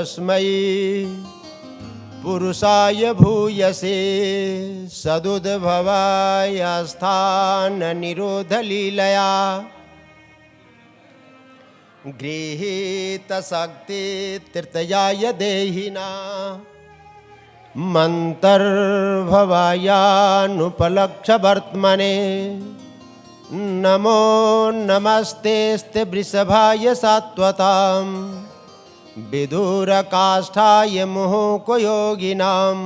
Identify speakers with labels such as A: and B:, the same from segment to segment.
A: तस्मै पुरुषाय भूयसे सदुद्भवाय स्थान निरोध लीलया गृहीत शक्ति तृतीयाय देहिना मन्तर्भवायानुपलक्ष्य वर्त्मने नमो नमस्तेस्ते वृषभाय सात्वतां विदुरकाष्ठाय मुहुकोयोगिनां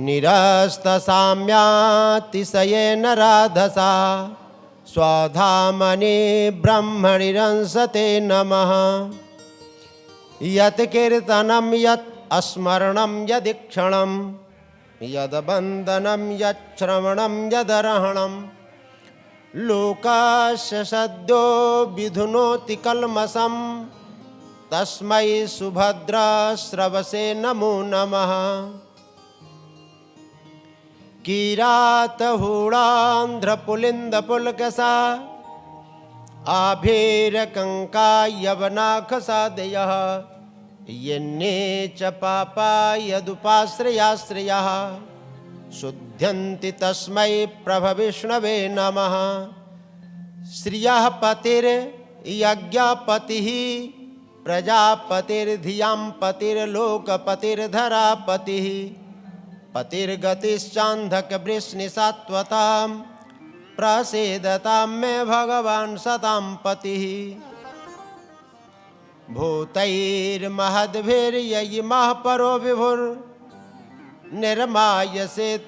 A: निरस्तसाम्यातिशयेन राधसा स्वधामनि ब्रह्मणिरंसते नमः। यत् कीर्तनं यत् स्मरणं यदीक्षणं यद्वन्दनं यच्छ्रवणं यदर्हणं लोकस्य सद्यो विधुनोति कल्मषं तस्मै सुभद्राश्रवसे नमो नमः। किरातहूणान्ध्रपुलिन्दपुलकसा आभीरकङ्का यवनाखसादयः यन्ने च पापा यदुपाश्रयाश्रयः शुध्यन्ति तस्मै प्रभविष्णवे नमः। श्रियः पतिर्यज्ञपतिः प्रजापतिर्धियां पतिर्लोकपतिर्धरापतिः पतिर्गतिश्चान्धकवृष्णिसात्वतां प्रसीदतां मे भगवान् सतां पतिः। भूतैर्महद्भिर्ययिमः परो विभुर्निर्मायसे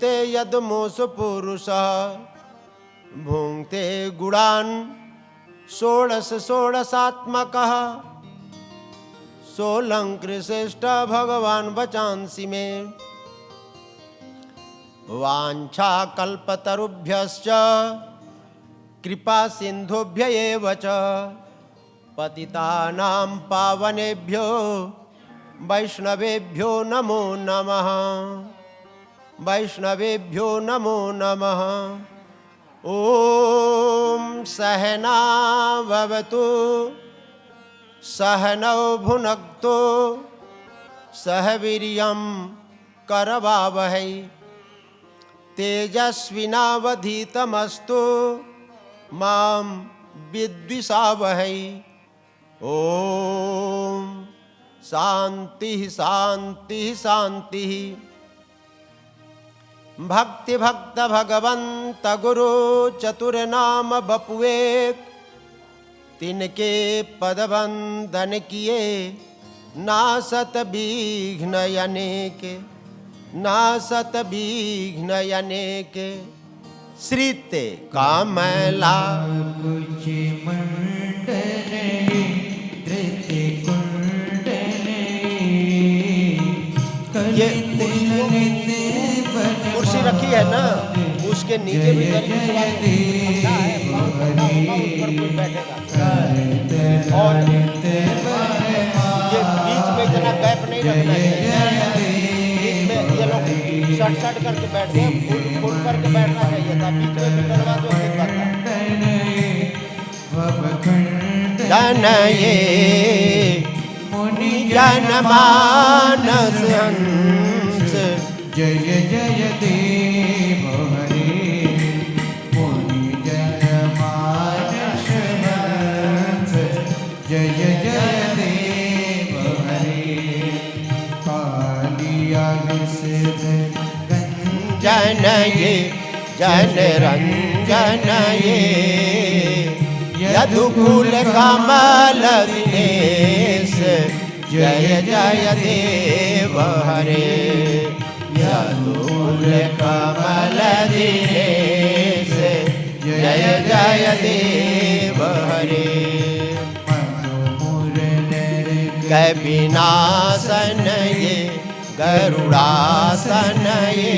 A: ते यद्मूषु पुरुषः भुङ्क्ते गुणान् षोडशात्मकः सोऽलङ्कृश्रेष्ठ भगवान् वचांसि मे। वाञ्छाकल्पतरुभ्यश्च कृपा सिन्धुभ्य एव च पतितानां पावनेभ्यो वैष्णवेभ्यो नमो नमः। वैष्णवेभ्यो नमो नमः। ॐ सहना भवतु सहनौ भुनक्तु सह वीर्यं करवावहै तेजस्विनावधीतमस्तु मां विद्विषावहै। ओम शांति शांति शांति। भक्ति भक्त भगवंत गुरु चतुर्नाम बपुएक तिनके पदबंधन किए नासत विघ्न अनेके नासत विघ्न अनेके। श्रीते कामला ये कुर्सी रखी है ना, उसके नीचे भी ऊपर कोई बैठेगा और ये बीच में इतना गैप नहीं रखना चाहिए। बीच में ये लोग शर्ट करके बैठते हैं, फुल करके बैठना चाहिए था। बीच में बिगड़वा तो ठीक बात है। जनये मुनि जनमानस हंस जय जय देव हरे। मुनि जनमानस हंस जय जय देव हरे। कालिया विषद गंजनये जनरंजनये यदुकुल कमल दिनेश जय जय देव हरे। यदुकुल कमल दिनेश जय जय देव हरे। कविनाशन ये गरुड़ासन ये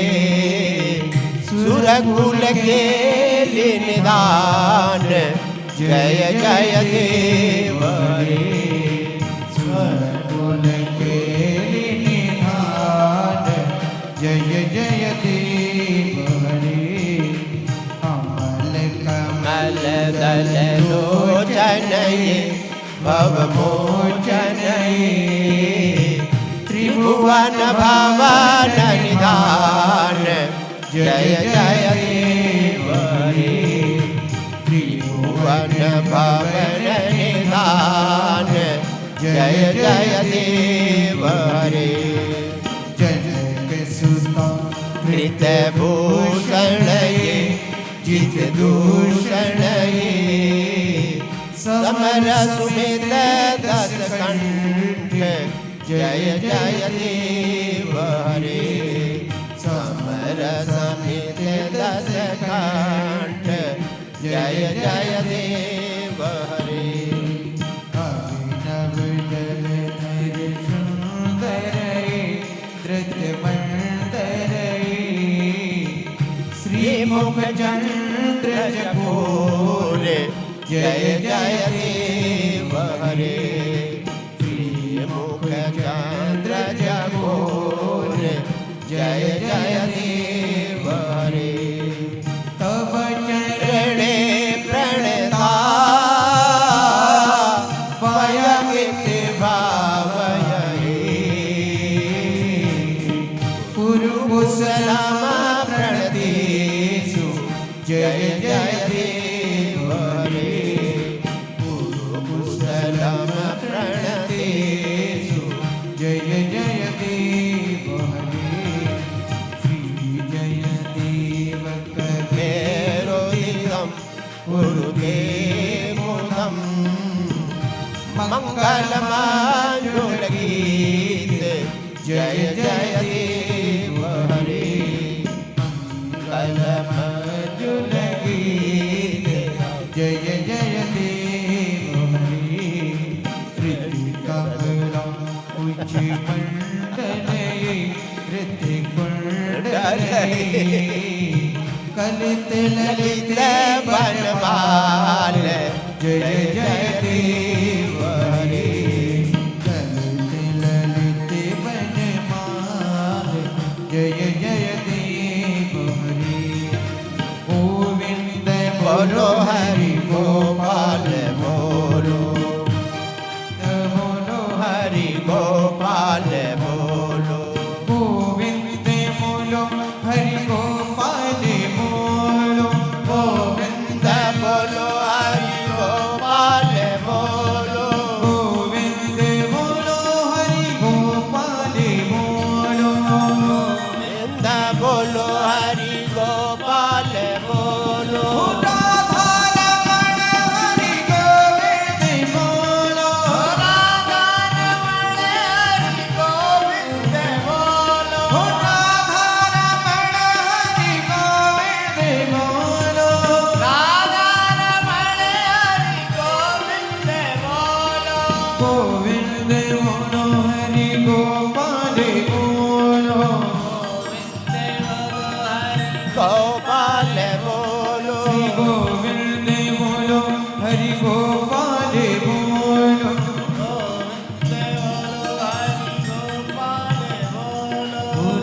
A: सुरकुल के निदान जय जय देव हरे। सुरकुल के निदान जय जय देव हरे। कमल कमल दल लोचन ये भव मोचन ये त्रिभुवन भवन निधान जय जय देव हरे त्रिभुवन भवन निधान जय जय देव हरे
B: जनक सुता
A: कृत भूषण ये जित दूषण ये समर सुमित दस कंठ जय जय देव हरे समर सुमित दस कंठ जय जय देव हरे
B: अभिनव जलधर सुंदर धृत मंदर श्रीमुख चंद्र जपोर
A: जय जय देव हरे श्रीमुख चंद्र जपोर जय जय देव हरे
B: तब
A: चरणे प्रणता पयमित भावये
B: पुरुषलम
A: प्रणतेषु जय जय देव हरे पुरुषलम प्रणतेषु
B: जय जय देव हरे श्री जय देव
A: मेरोदितं कुरुते मुदं मंगलमांजुलगीत जय जय देव हरे मंगलमांजुलगीत
B: जय जय देव हरे ऋतिकमला उच्च मंडलये ऋतिकुंडलये कलित ललित
A: बनमाल जय जय देव हरे
B: ललित ललित बनमाल जय जय देव हरे गोविंद
A: बोलो हरि गोपाल बोलो
B: बोलो
A: हरि गोपाल बोलो
B: गोविंद बोलो हरि गोपाल बोलो गोविंद
A: बोलो हरि गोपाल बोलो
B: गोविंद बोलो हरि गोपाल बोलो
A: गोविंद बोलो हरि गोपाल बोलो
B: राधा रमण हरि गोविंद बोलो
A: राधा रमण हरि गोविंद बोलो
B: राधा रमण हरि गोविंद बोलो
A: राधा रमण हरि गोविंद बोलो
B: गोविंद बोलो हरि गोपाल बोलो
A: गोपाल बोलो
B: श्री गोविंद बोलो हरि गोपाल बोलो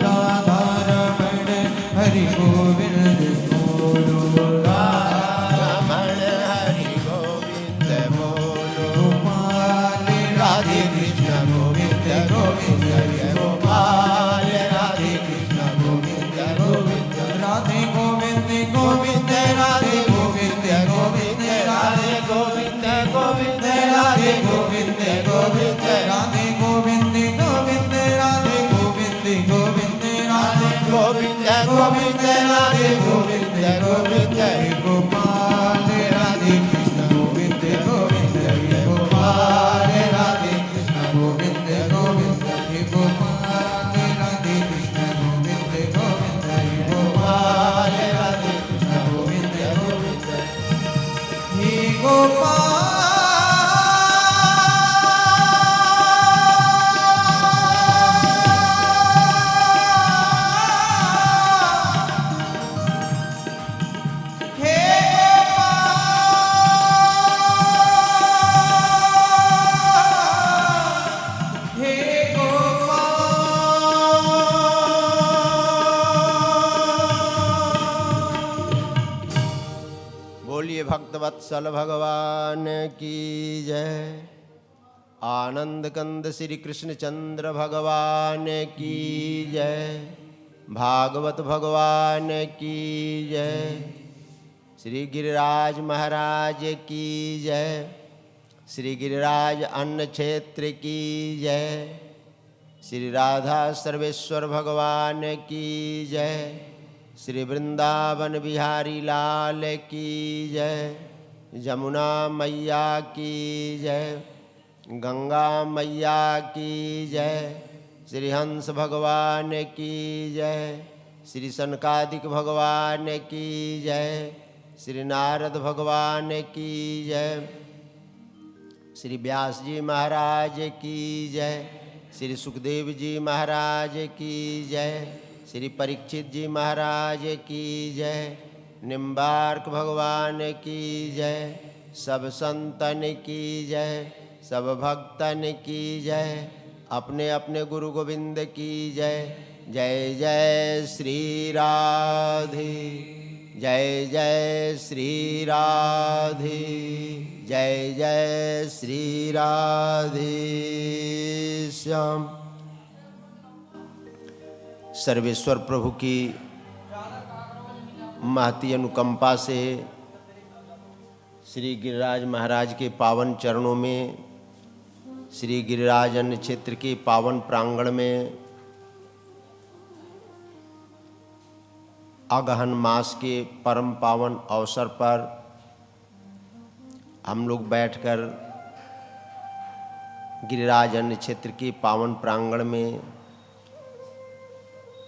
B: राधा रमण हरि गोविंद बोलो
A: रमण हरि गोविंद बोलो
B: गोपाल
A: राधे कृष्ण गोविंद गोविंद हरि गोपाल राधे कृष्ण गोविंद गोविंद
B: राधे गोविंद गोविंद राधे गोविंद गोविंद राधे गोविंद गोविंद राधे गोविंद गोविंद राधे गोविंद गोविंद राधे गोविंद गोविंद राधे
A: गोविंद गोविंद राधे गोविंद गोविंद
B: गोपाल राधे कृष्ण गोविंद गोविंद हरि गोपाल राधे कृष्ण गोविंद गोविंद हरि गोपाल राधे कृष्ण गोविंद गोविंद हरि गोपाल राधे कृष्ण गोविंद गोविंद हे गोपाल
A: बोलिए भक्तवत्सल भगवान की जय। आनंद कंद श्री कृष्ण चंद्र भगवान की जय। भागवत भगवान की जय। श्री गिरिराज महाराज की जय। श्री गिरिराज अन्न क्षेत्र की जय। श्री राधा सर्वेश्वर भगवान की जय। श्री वृंदावन बिहारी लाल की जय। जमुना मैया की जय। गंगा मैया की जय। श्री हंस भगवान की जय। श्री सनकादिक भगवान की जय। श्री नारद भगवान की जय। श्री व्यास जी महाराज की जय। श्री सुखदेव जी महाराज की जय। श्री परीक्षित जी महाराज की जय। निम्बार्क भगवान की जय। सब संतन की जय। सब भक्तन की जय। अपने अपने गुरु गोविंद की जय। जय जय श्री राधे। जय जय श्री राधे। जय जय श्री राधे श्याम। सर्वेश्वर प्रभु की महती अनुकंपा से श्री गिरिराज महाराज के पावन चरणों में, श्री गिरिराज अन्न क्षेत्र के पावन प्रांगण में अगहन मास के परम पावन अवसर पर हम लोग बैठकर गिरिराज अन्न क्षेत्र के पावन प्रांगण में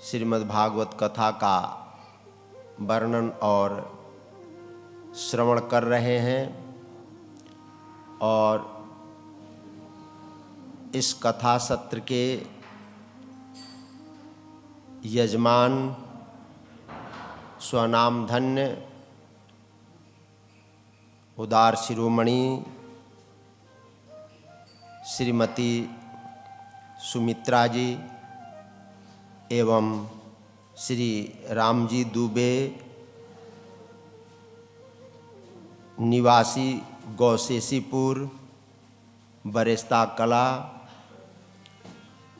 A: श्रीमद् भागवत कथा का वर्णन और श्रवण कर रहे हैं। और इस कथा सत्र के यजमान स्वनाम धन्य उदार शिरोमणि श्रीमती सुमित्रा जी एवं श्री रामजी दुबे निवासी गौसेसीपुर बरेस्ता कला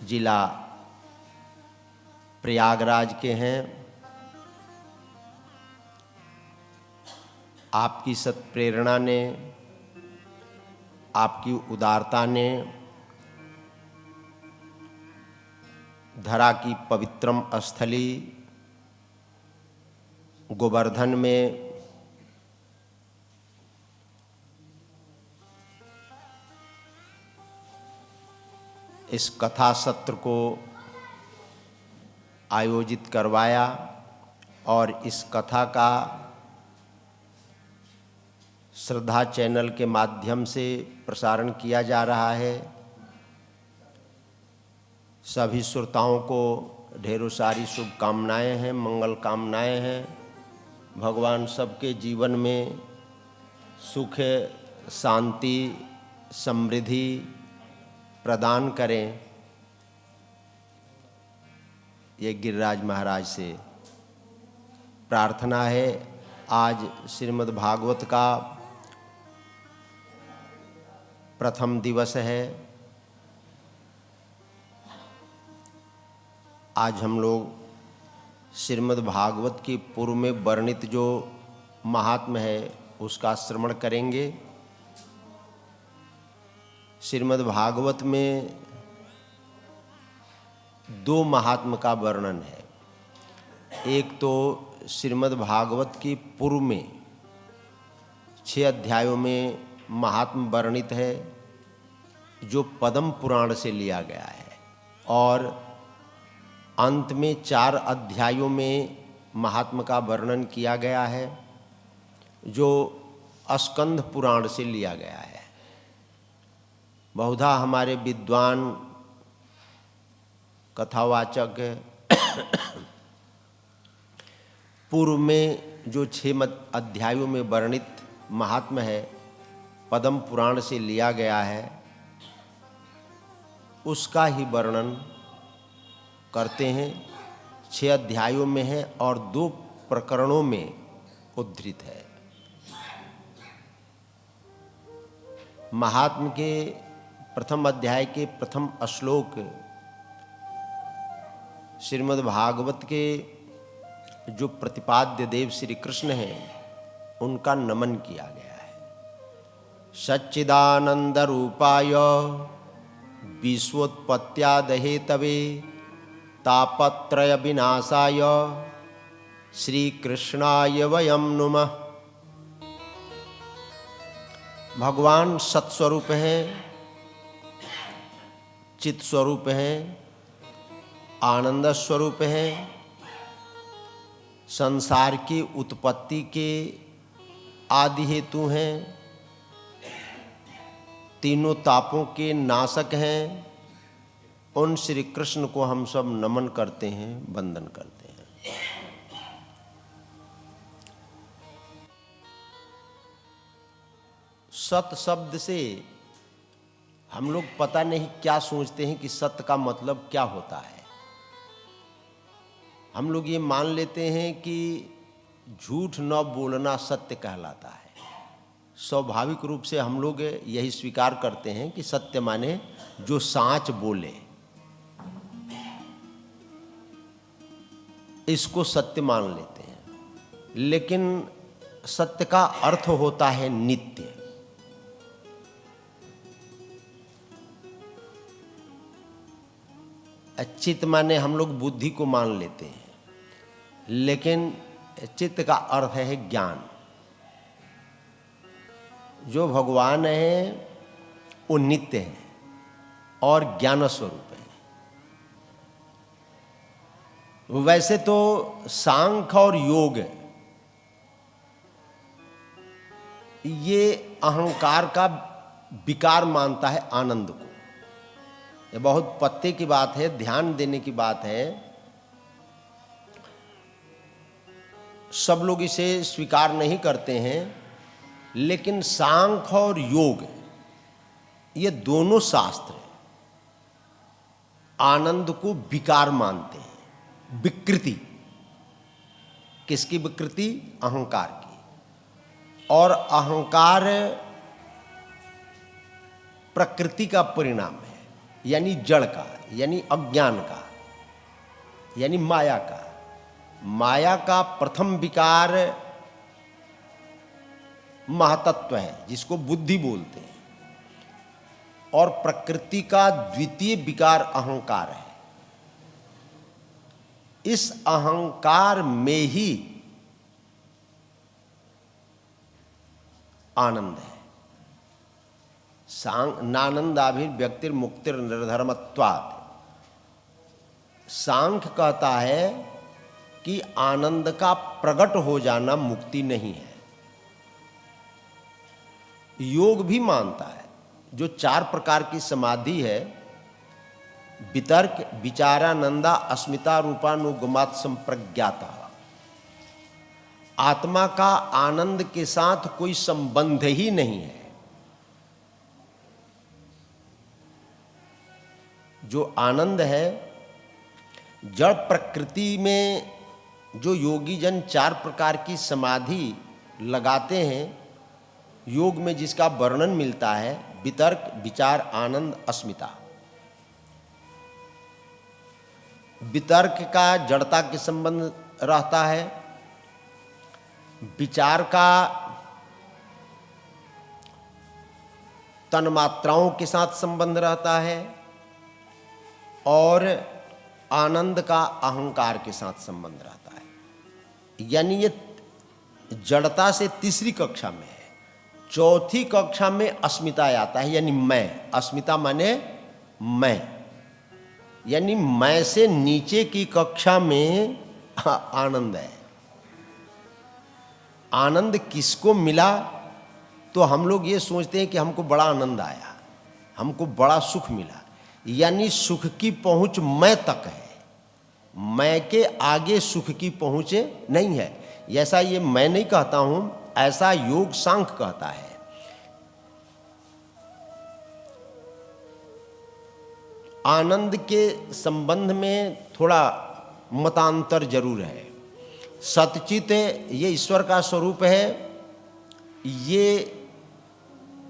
A: जिला प्रयागराज के हैं। आपकी सत्प्रेरणा ने, आपकी उदारता ने धरा की पवित्रम स्थली गोवर्धन में इस कथा सत्र को आयोजित करवाया और इस कथा का श्रद्धा चैनल के माध्यम से प्रसारण किया जा रहा है। सभी श्रोताओं को ढेरों सारी शुभकामनाएं हैं, मंगल कामनाएं हैं। भगवान सबके जीवन में सुख, शांति, समृद्धि प्रदान करें, ये गिरिराज महाराज से प्रार्थना है। आज श्रीमद् भागवत का प्रथम दिवस है। आज हम लोग श्रीमद् भागवत की पूर्व में वर्णित जो महात्म्य है उसका श्रवण करेंगे। श्रीमद् भागवत में दो महात्म्य का वर्णन है। एक तो श्रीमद् भागवत की पूर्व में 6 अध्यायों में महात्म्य वर्णित है जो पद्म पुराण से लिया गया है, और अंत में 4 अध्यायों में महात्म्य का वर्णन किया गया है जो स्कंद पुराण से लिया गया है। बहुधा हमारे विद्वान कथावाचक पूर्व में जो 6 अध्यायों में वर्णित महात्म्य है पद्म पुराण से लिया गया है, उसका ही वर्णन करते हैं। 6 अध्यायों में है और 2 प्रकरणों में उद्धृत है। महात्म्य के प्रथम अध्याय के प्रथम श्लोक श्रीमद् भागवत के जो प्रतिपाद्य देव श्री कृष्ण हैं उनका नमन किया गया है। सच्चिदानंद रूपाय विश्वोत्पत्त्यादहेतवे तापत्रय विनाशाय श्री कृष्णाय वयं नुमः। भगवान सत्स्वरूप हैं, चित स्वरूप हैं, आनंद स्वरूप हैं, संसार की उत्पत्ति के आदि हेतु हैं, तीनों तापों के नाशक हैं। उन श्री कृष्ण को हम सब नमन करते हैं, वंदन करते हैं। सत शब्द से हम लोग पता नहीं क्या सोचते हैं कि सत्य का मतलब क्या होता है। हम लोग ये मान लेते हैं कि झूठ न बोलना सत्य कहलाता है। स्वाभाविक रूप से हम लोग यही स्वीकार करते हैं कि सत्य माने जो साच बोले, इसको सत्य मान लेते हैं। लेकिन सत्य का अर्थ होता है नित्य। चित्त माने हम लोग बुद्धि को मान लेते हैं, लेकिन चित्त का अर्थ है ज्ञान। जो भगवान है वो नित्य है और ज्ञान स्वरूप है। वैसे तो सांख्य और योग ये अहंकार का विकार मानता है आनंद को। ये बहुत पत्ते की बात है, ध्यान देने की बात है। सब लोग इसे स्वीकार नहीं करते हैं, लेकिन सांख्य और योग ये दोनों शास्त्र आनंद को विकार मानते हैं, विकृति। किसकी विकृति? अहंकार की। और अहंकार प्रकृति का परिणाम है, यानी जड़ का, यानी अज्ञान का, यानी माया का। माया का प्रथम विकार महातत्व है, जिसको बुद्धि बोलते हैं, और प्रकृति का द्वितीय विकार अहंकार है। इस अहंकार में ही आनंद है। नानंदाभिर्व्यक्तिर्मुक्तिर निर्धर्मत्वात्। सांख्य कहता है कि आनंद का प्रकट हो जाना मुक्ति नहीं है। योग भी मानता है जो 4 प्रकार की समाधि है, वितर्क, विचारानंदा, अस्मिता, रूपानुगमात् संप्रज्ञाता। आत्मा का आनंद के साथ कोई संबंध ही नहीं है। जो आनंद है, जड़ प्रकृति में जो योगी जन 4 प्रकार की समाधि लगाते हैं, योग में जिसका वर्णन मिलता है, वितर्क, विचार, आनंद, अस्मिता। वितर्क का जड़ता के संबंध रहता है, विचार का तन्मात्राओं के साथ संबंध रहता है, और आनंद का अहंकार के साथ संबंध रहता है। यानी ये जड़ता से तीसरी कक्षा में है। चौथी कक्षा में अस्मिता आता है, यानी मैं। अस्मिता माने मैं, यानी मैं से नीचे की कक्षा में आनंद है। आनंद किसको मिला? तो हम लोग ये सोचते हैं कि हमको बड़ा आनंद आया, हमको बड़ा सुख मिला। यानी सुख की पहुंच मैं तक है, मैं के आगे सुख की पहुंच नहीं है। ऐसा ये मैं नहीं कहता हूं, ऐसा योग सांख्य कहता है। आनंद के संबंध में थोड़ा मतांतर जरूर है। सतचित ये ईश्वर का स्वरूप है, ये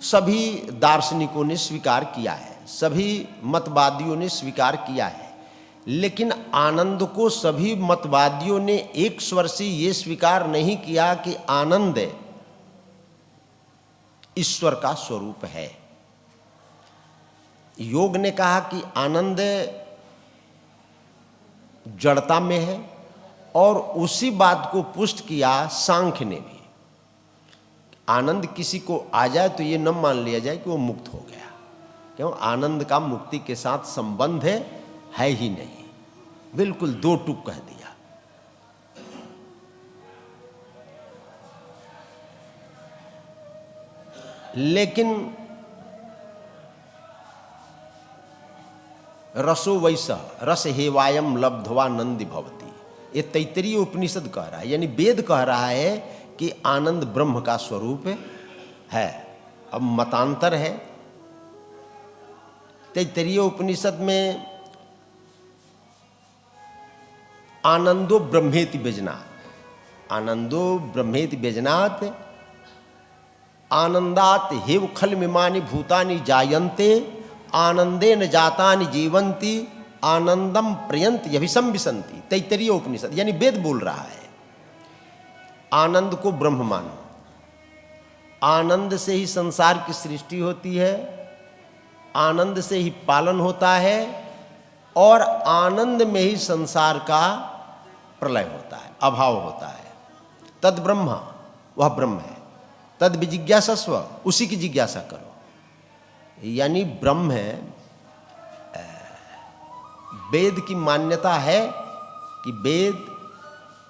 A: सभी दार्शनिकों ने स्वीकार किया है। सभी मतवादियों ने स्वीकार किया है, लेकिन आनंद को सभी मतवादियों ने एक स्वर से ये स्वीकार नहीं किया कि आनंद ईश्वर का स्वरूप है। योग ने कहा कि आनंद जड़ता में है, और उसी बात को पुष्ट किया सांख्य ने भी। आनंद किसी को आ जाए तो ये न मान लिया जाए कि वो मुक्त हो गया, क्यों? आनंद का मुक्ति के साथ संबंध है ही नहीं, बिल्कुल दो टूक कह दिया। लेकिन रसो वैसा रस हेवायम लब्ध्वा नंदि भवति, ये तैत्तरीय उपनिषद कह रहा है, यानी वेद कह रहा है कि आनंद ब्रह्म का स्वरूप है। अब मतांतर है। तैत्तरीय उपनिषद में आनंदो ब्रह्मेति व्यजनात्, आनंदो ब्रह्मेति व्यजनात्, आनंदात हेव खलमिमानि भूतानि जायन्ते, आनंदेन जातानि जीवन्ति, आनंदम प्रयंत यभिसंविशन्ति। तैत्तरीय उपनिषद यानी वेद बोल रहा है, आनंद को ब्रह्म मानो। आनंद से ही संसार की सृष्टि होती है, आनंद से ही पालन होता है, और आनंद में ही संसार का प्रलय होता है, अभाव होता है। तद ब्रह्म, वह ब्रह्म है। तद विजिज्ञासस्व, उसी की जिज्ञासा करो। यानी ब्रह्म है। वेद की मान्यता है कि वेद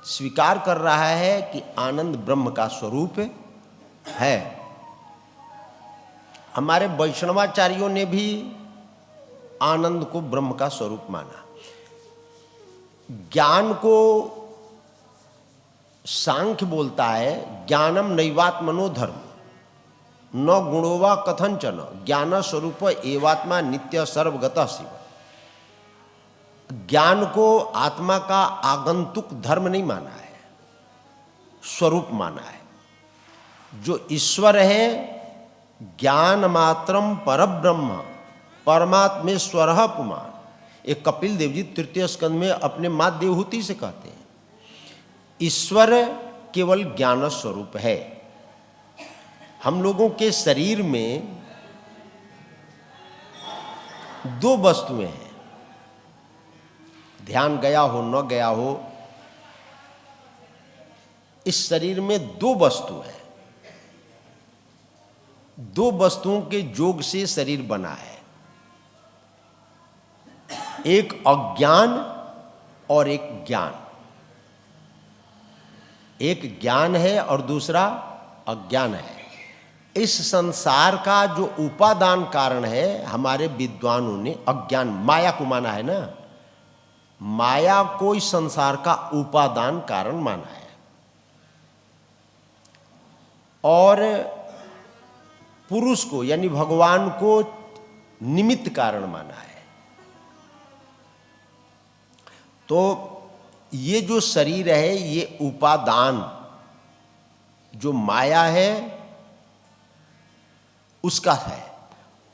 A: स्वीकार कर रहा है कि आनंद ब्रह्म का स्वरूप है। हमारे वैष्णवाचार्यों ने भी आनंद को ब्रह्म का स्वरूप माना। ज्ञान को सांख्य बोलता है ज्ञानम नैवात्मनो धर्म न गुणोवा कथंचन, ज्ञान स्वरूप एवात्मा नित्य सर्वगतः शिव। ज्ञान को आत्मा का आगंतुक धर्म नहीं माना है, स्वरूप माना है। जो ईश्वर है ज्ञान मात्रम परब्रह्म परमात्मेश्वर पुमान, एक कपिल देव जी तृतीय स्कंद में अपने मां देवहूति से कहते हैं ईश्वर केवल ज्ञान स्वरूप है। हम लोगों के शरीर में दो वस्तुएं हैं, ध्यान गया हो न गया हो, इस शरीर में दो वस्तु है। दो वस्तुओं के जोग से शरीर बना है, एक अज्ञान और एक ज्ञान। एक ज्ञान है और दूसरा अज्ञान है। इस संसार का जो उपादान कारण है, हमारे विद्वानों ने अज्ञान माया को माना है ना, माया को इस संसार का उपादान कारण माना है, और पुरुष को यानी भगवान को निमित्त कारण माना है। तो ये जो शरीर है ये उपादान जो माया है उसका है,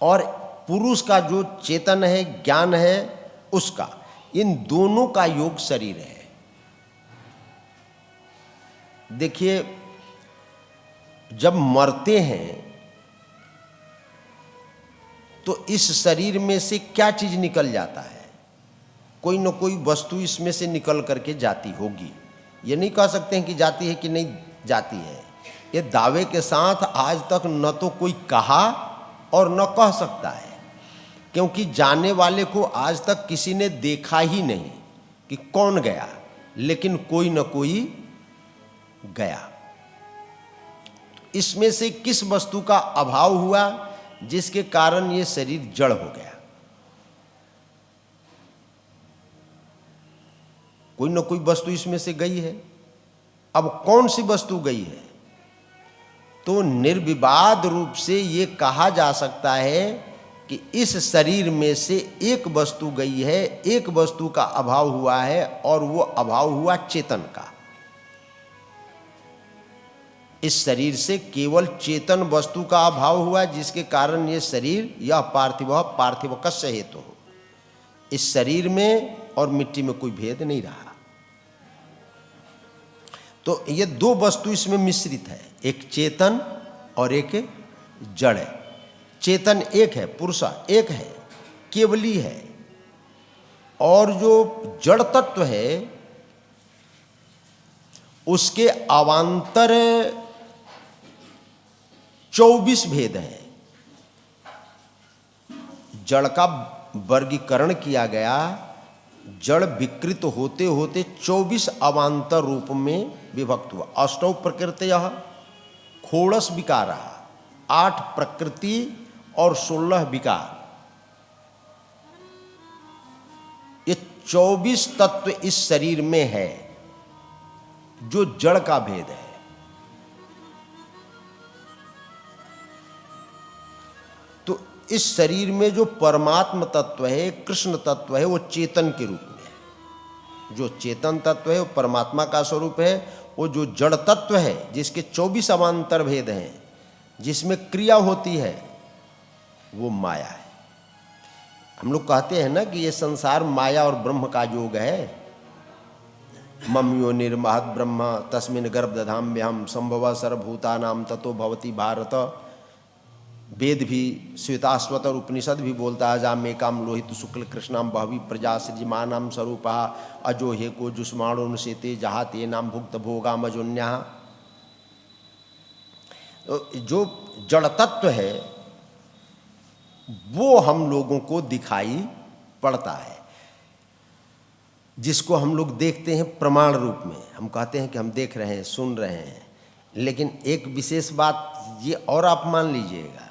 A: और पुरुष का जो चेतन है ज्ञान है उसका। इन दोनों का योग शरीर है। देखिए जब मरते हैं तो इस शरीर में से क्या चीज निकल जाता है? कोई न कोई वस्तु इसमें से निकल करके जाती होगी। ये नहीं कह सकते हैं कि जाती है कि नहीं जाती है। ये दावे के साथ आज तक न तो कोई कहा और न कह सकता है, क्योंकि जाने वाले को आज तक किसी ने देखा ही नहीं कि कौन गया, लेकिन कोई न कोई गया। इसमें से किस वस्तु का अभाव हुआ जिसके कारण ये शरीर जड़ हो गया? कोई न कोई वस्तु इसमें से गई है। अब कौन सी वस्तु गई है? तो निर्विवाद रूप से ये कहा जा सकता है कि इस शरीर में से एक वस्तु गई है, एक वस्तु का अभाव हुआ है, और वो अभाव हुआ चेतन का। इस शरीर से केवल चेतन वस्तु का अभाव हुआ, जिसके कारण ये शरीर यह पार्थिव कस्य हेतु हो। इस शरीर में और मिट्टी में कोई भेद नहीं रहा। तो ये दो वस्तु इसमें मिश्रित है, एक चेतन और एक जड़ है। चेतन एक है, पुरुषा एक है, केवली है, और जो जड़ तत्व है उसके अवांतर 24 भेद हैं। जड़ का वर्गीकरण किया गया, जड़ विकृत होते होते 24 अवांतर रूप में विभक्त हुआ। अष्टौ प्रकृतयः षोडश विकारः, 8 प्रकृति और 16 विकार। ये 24 तत्व इस शरीर में है, जो जड़ का भेद है। तो इस शरीर में जो परमात्म तत्व है, कृष्ण तत्व है, वो चेतन के रूप में है। जो चेतन तत्व है वो परमात्मा का स्वरूप है। वो जो जड़ तत्व है, जिसके 24 अवांतर भेद हैं, जिसमें क्रिया होती है, वो माया है। हम लोग कहते हैं ना कि ये संसार माया और ब्रह्म का योग है। मम योनिर्महद् ब्रह्म तस्मिन् गर्भदधाम्यहम् संभवः सर्वभूतानां ततो भवति भारत। वेद भी, श्वेताश्वतर उपनिषद भी बोलता है, जामेकाम लोहित शुक्ल कृष्णाम बहवी प्रजा सृजिमानां स्वरूपा अजो हेको जुष्माणुन्सेते जहाते नाम भुक्त भोगाम अजोन्या। जो जड़ तत्व है वो हम लोगों को दिखाई पड़ता है, जिसको हम लोग देखते हैं प्रमाण रूप में। हम कहते हैं कि हम देख रहे हैं, सुन रहे हैं, लेकिन एक विशेष बात ये और आप मान लीजिएगा,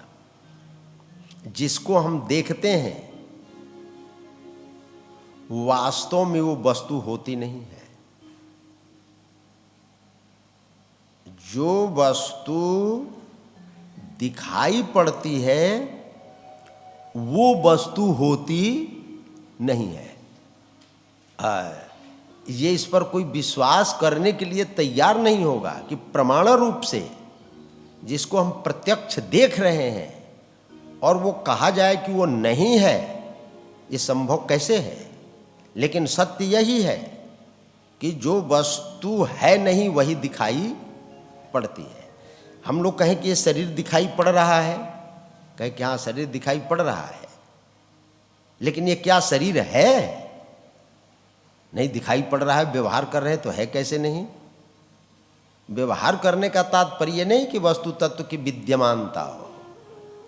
A: जिसको हम देखते हैं वास्तव में वो वस्तु होती नहीं है। जो वस्तु दिखाई पड़ती है वो वस्तु होती नहीं है। ये इस पर कोई विश्वास करने के लिए तैयार नहीं होगा कि प्रमाण रूप से जिसको हम प्रत्यक्ष देख रहे हैं और वो कहा जाए कि वो नहीं है, ये संभव कैसे है। लेकिन सत्य यही है कि जो वस्तु है नहीं वही दिखाई पड़ती है। हम लोग कहें कि ये शरीर दिखाई पड़ रहा है, कहें कि हाँ शरीर दिखाई पड़ रहा है, लेकिन ये क्या शरीर है? नहीं दिखाई पड़ रहा है, व्यवहार कर रहे हैं तो है कैसे नहीं। व्यवहार करने का तात्पर्य नहीं कि वस्तु तत्व की विद्यमानता हो।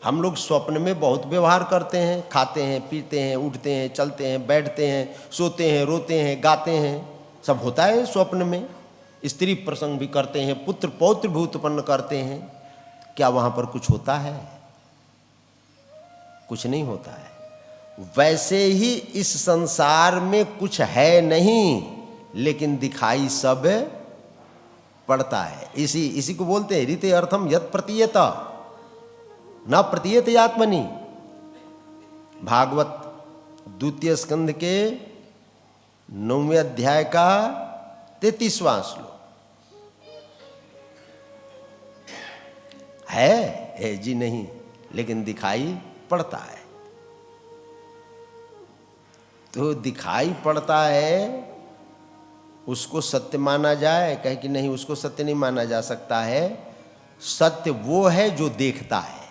A: हम लोग स्वप्न में बहुत व्यवहार करते हैं, खाते हैं, पीते हैं, उठते हैं, चलते हैं, बैठते हैं, सोते हैं, रोते हैं, गाते हैं, सब होता है स्वप्न में। स्त्री प्रसंग भी करते हैं, पुत्र पौत्र भी उत्पन्न करते हैं। क्या वहाँ पर कुछ होता है? कुछ नहीं होता है। वैसे ही इस संसार में कुछ है नहीं, लेकिन दिखाई सब पड़ता है। इसी को बोलते हैं रीते अर्थम यत् प्रतीयत न प्रतीयत आत्मनि। भागवत द्वितीय स्कंध के 9वें अध्याय का 33वां श्लोक है जी नहीं, लेकिन दिखाई पड़ता है। तो दिखाई पड़ता है, उसको सत्य माना जाए? कहे कि नहीं, उसको सत्य नहीं माना जा सकता है। सत्य वो है जो देखता है।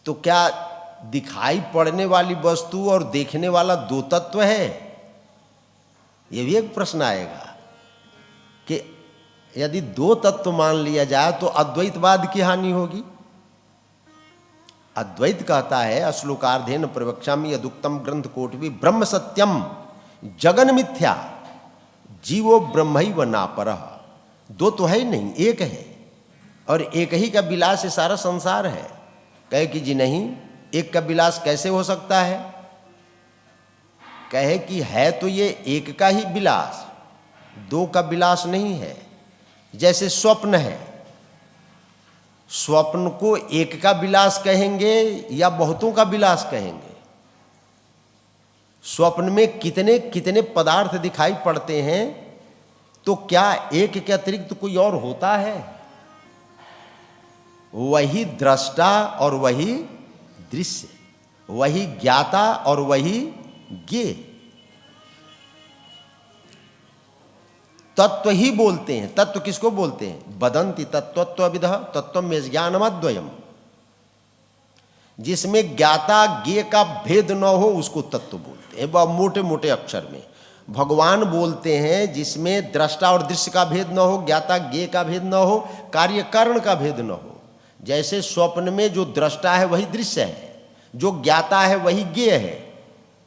A: तो क्या दिखाई पड़ने वाली वस्तु और देखने वाला दो तत्व है? ये भी एक प्रश्न आएगा कि यदि दो तत्व मान लिया जाए तो अद्वैतवाद की हानि होगी। अद्वैत कहता है अश्लोकार्धेन प्रवक्ष्यामि यदुक्तम ग्रंथ कोटि ब्रह्म सत्यम जगन मिथ्या जीवो ब्रह्मैव नापरः। दो तो है ही नहीं, एक है, और एक ही का विलास ये सारा संसार है। कहे कि जी नहीं, एक का विलास कैसे हो सकता है? कहे कि है तो ये एक का ही विलास, दो का विलास नहीं है। जैसे स्वप्न है, स्वप्न को एक का विलास कहेंगे या बहुतों का विलास कहेंगे? स्वप्न में कितने कितने पदार्थ दिखाई पड़ते हैं, तो क्या एक के अतिरिक्त कोई और होता है? वही दृष्टा और वही दृश्य, वही ज्ञाता और वही ज्ञेय। तत्व ही बोलते हैं। तत्व किसको बोलते हैं? वदन्ति तत्त्वविदः तत्त्वम् ज्ञानमद्वयम्। जिसमें ज्ञाता ज्ञेय का भेद न हो उसको तत्व बोलते हैं। वह मोटे मोटे अक्षर में भगवान बोलते हैं जिसमें दृष्टा और दृश्य का भेद न हो, ज्ञाता ज्ञेय का भेद न हो, कार्यकरण का भेद न हो। जैसे स्वप्न में जो दृष्टा है वही दृश्य है, जो ज्ञाता है वही ज्ञेय है,